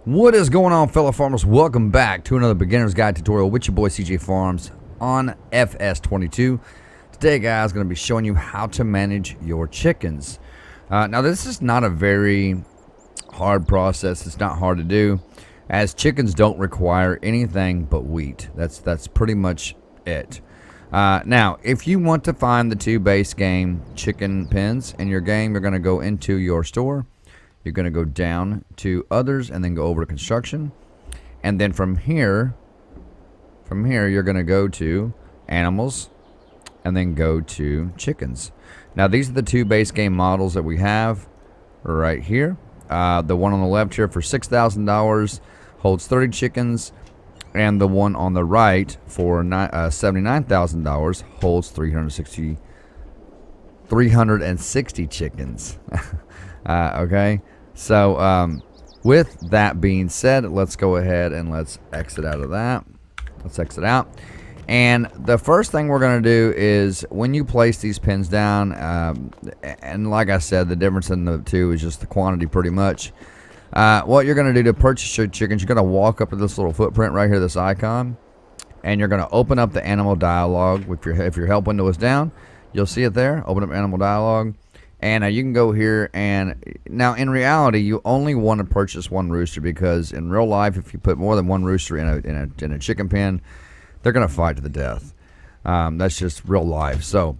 What is going on, fellow farmers? Welcome back to another beginner's guide tutorial with your boy CJ Farms on FS22. Today, guys, going to be showing you how to manage your chickens. Now, this is not a very hard process. It's not hard to do, as chickens don't require anything but wheat. That's pretty much it. Now, if you want to find the two base game chicken pens in your game, you're going to go into your store. You're going to go down to others and then go over to construction. And then from here you're going to go to animals and then go to chickens. Now, these are the two base game models that we have right here. The one on the left here for $6,000 holds 30 chickens. And the one on the right for $79,000 holds 360 chickens. Okay, so with that being said, let's go ahead and let's exit out of that. Let's exit out. And the first thing we're going to do is when you place these pins down, and like I said, the difference in the two is just the quantity pretty much. What you're going to do to purchase your chickens, you're going to walk up to this little footprint right here, this icon, and you're going to open up the animal dialog. If your help window is down, you'll see it there. Open up animal dialog, and you can go here. And now, in reality, you only want to purchase one rooster, because in real life, if you put more than one rooster in a chicken pen, they're going to fight to the death. That's just real life. So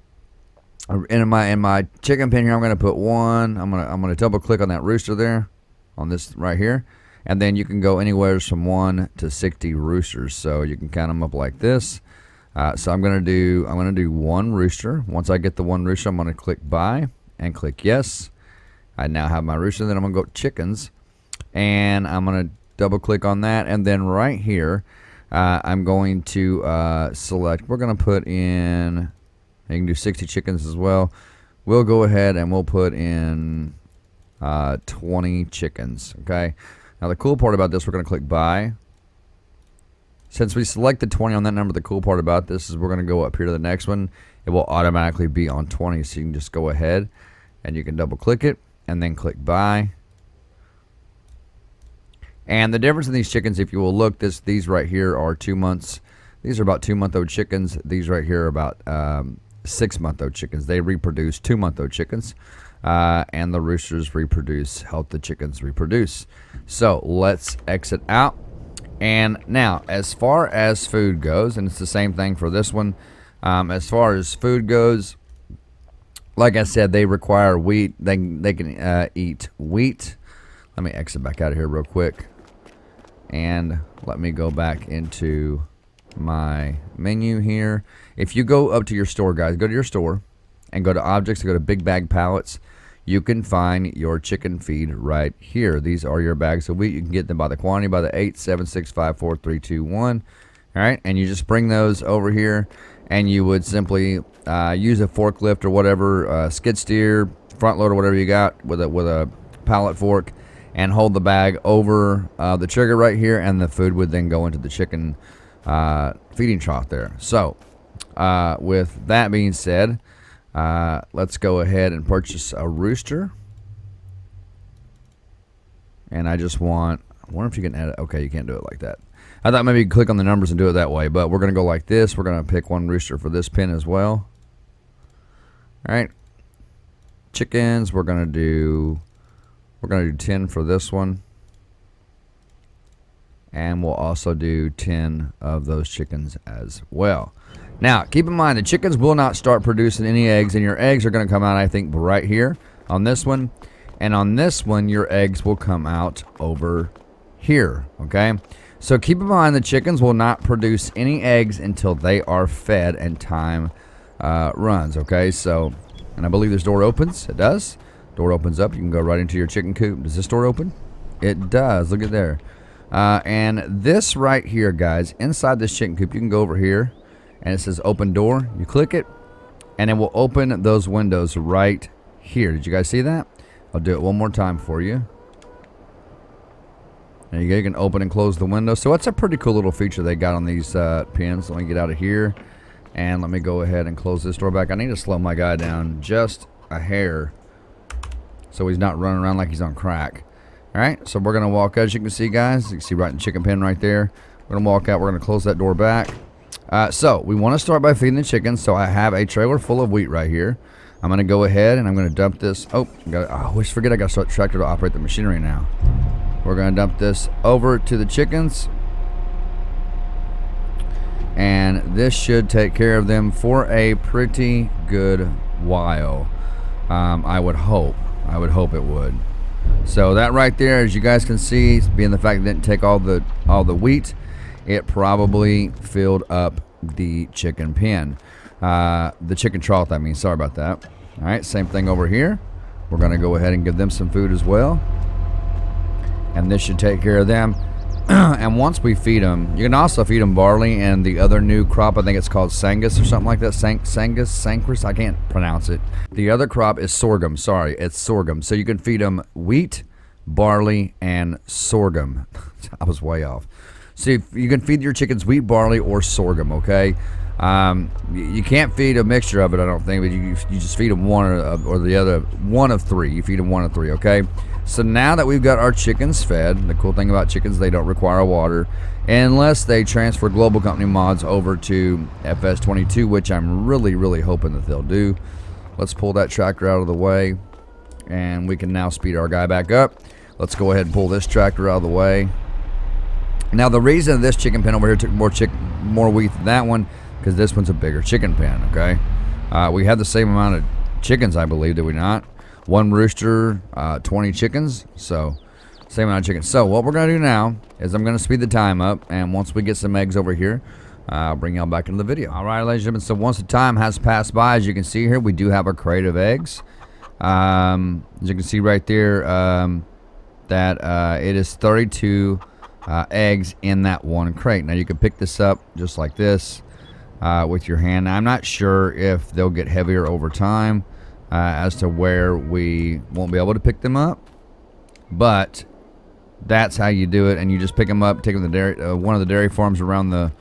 in my chicken pen here, I'm going to put one. I'm going to double click on that rooster there, on this right here, and then you can go anywhere from 1 to 60 roosters, so you can count them up like this. So I'm gonna do one rooster. Once I get the one rooster, I'm gonna click buy and click yes. I now have my rooster. Then I'm gonna go chickens, and I'm gonna double click on that, and then right here I'm going to select. We're gonna put in, you can do 60 chickens as well. We'll go ahead and we'll put in 20 chickens. Okay, now the cool part about this, we're going to click buy. Since we selected 20 on that number, the cool part about this is we're going to go up here to the next one. It will automatically be on 20, so you can just go ahead and you can double click it and then click buy. And the difference in these chickens, if you will look, these right here are 2 months. These are about 2-month-old chickens. These right here are about 6-month-old chickens. They reproduce 2-month-old chickens. And the roosters help the chickens reproduce. So let's exit out. And now, as far as food goes, and it's the same thing for this one, as far as food goes, like I said, they require wheat. They can eat wheat. Let me exit back out of here real quick, and let me go back into my menu here. If you go up to your store, guys, go to your store and go to objects, go to big bag pallets. You can find your chicken feed right here. These are your bags of wheat. You can get them by the quantity, by the 8, 7, 6, 5, 4, 3, 2, 1. All right, and you just bring those over here, and you would simply use a forklift or whatever, skid steer, front loader, whatever you got, with a pallet fork, and hold the bag over the trigger right here, and the food would then go into the chicken feeding trough there. So with that being said, let's go ahead and purchase a rooster. And I wonder if you can edit. Okay, you can't do it like that. I thought maybe you could click on the numbers and do it that way, but we're going to go like this. We're going to pick one rooster for this pin as well. All right. Chickens, we're going to do 10 for this one. And we'll also do 10 of those chickens as well. Now, keep in mind, the chickens will not start producing any eggs, and your eggs are going to come out, I think, right here on this one. And on this one, your eggs will come out over here, okay? So keep in mind, the chickens will not produce any eggs until they are fed and time runs, okay? So, and I believe this door opens. It does. Door opens up. You can go right into your chicken coop. Does this door open? It does. Look at there. And this right here, guys, inside this chicken coop, you can go over here, and it says open door. You click it, and it will open those windows right here. Did you guys see that? I'll do it one more time for you. There you go. You can open and close the window. So it's a pretty cool little feature they got on these pins. Let me get out of here, and let me go ahead and close this door back. I need to slow my guy down just a hair so he's not running around like he's on crack. All right, so we're gonna walk out. As you can see, guys, you can see right in the chicken pen right there. We're gonna walk out. We're gonna close that door back. So we want to start by feeding the chickens. So I have a trailer full of wheat right here. I'm gonna go ahead and I'm gonna dump this. Oh, I always forget I got to start the tractor to operate the machinery now. We're gonna dump this over to the chickens, and this should take care of them for a pretty good while. I would hope it would. So that right there, as you guys can see, being the fact that it didn't take all the wheat, it probably filled up the chicken pen. The chicken trough, I mean, sorry about that. All right, same thing over here. We're gonna go ahead and give them some food as well. And this should take care of them. And once we feed them, you can also feed them barley and the other new crop. I think it's called Sangus or something like that. Sancris, I can't pronounce it. The other crop is sorghum. Sorry, it's sorghum. So you can feed them wheat, barley, and sorghum. I was way off. So you can feed your chickens wheat, barley, or sorghum, okay? You can't feed a mixture of it, I don't think, but you just feed them one or the other. One of three. You feed them one of three, okay? So now that we've got our chickens fed, the cool thing about chickens, they don't require water unless they transfer Global Company mods over to FS22, which I'm really, really hoping that they'll do. Let's pull that tractor out of the way, and we can now speed our guy back up. Let's go ahead and pull this tractor out of the way. Now, the reason this chicken pen over here took more wheat than that one, because this one's a bigger chicken pen, okay? We had the same amount of chickens, I believe, did we not? One rooster, 20 chickens, so same amount of chickens. So what we're going to do now is I'm going to speed the time up, and once we get some eggs over here, I'll bring y'all back into the video. All right, ladies and gentlemen, so once the time has passed by, as you can see here, we do have a crate of eggs. As you can see right there, that it is 32 eggs in that one crate. Now you can pick this up just like this with your hand. Now, I'm not sure if they'll get heavier over time as to where we won't be able to pick them up, but that's how you do it. And you just pick them up, take them to the dairy, one of the dairy farms around the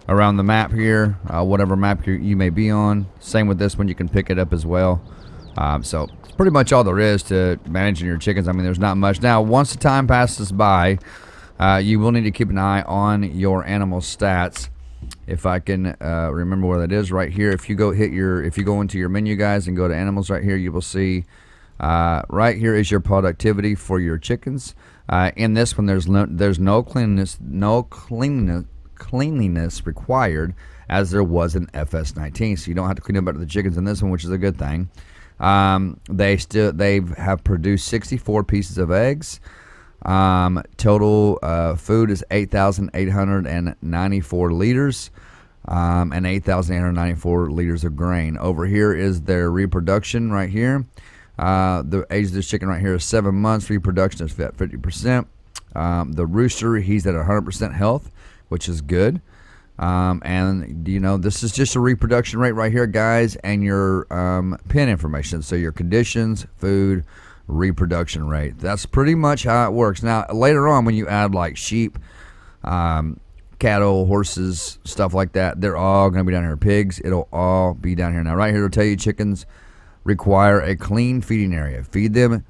map here, whatever map you may be on. Same with this one, you can pick it up as well. So it's pretty much all there is to managing your chickens. I mean, there's not much. Now, once the time passes by, you will need to keep an eye on your animal stats. If I can remember where that is, right here. If you go into your menu, guys, and go to animals right here, you will see right here is your productivity for your chickens. In this one, there's no cleanliness required, as there was in FS19. So you don't have to clean up after the chickens in this one, which is a good thing. They have produced 64 pieces of eggs. Total food is 8,894 liters, and 8,894 liters of grain. Over here is their reproduction right here. The age of this chicken right here is 7 months. Reproduction is at 50%. The rooster, he's at 100% health, which is good. And you know, this is just a reproduction rate right here, guys, and your pen information. So your conditions, food, reproduction rate. That's pretty much how it works. Now, later on, when you add like sheep, cattle, horses, stuff like that, they're all going to be down here. Pigs, it'll all be down here. Now, right here, it'll tell you chickens require a clean feeding area. Feed them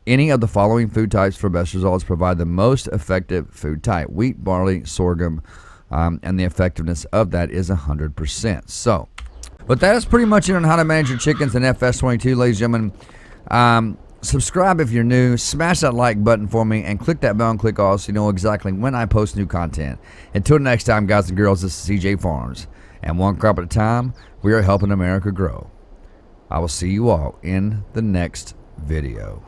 any of the following food types for best results. Provide the most effective food type: wheat, barley, sorghum, and the effectiveness of that is 100%. So, but that is pretty much it on how to manage your chickens in FS22, ladies and gentlemen. Subscribe if you're new, smash that like button for me, and click that bell and click all so you know exactly when I post new content. Until next time, guys and girls, this is CJ Farms, and one crop at a time, we are helping America grow. I will see you all in the next video.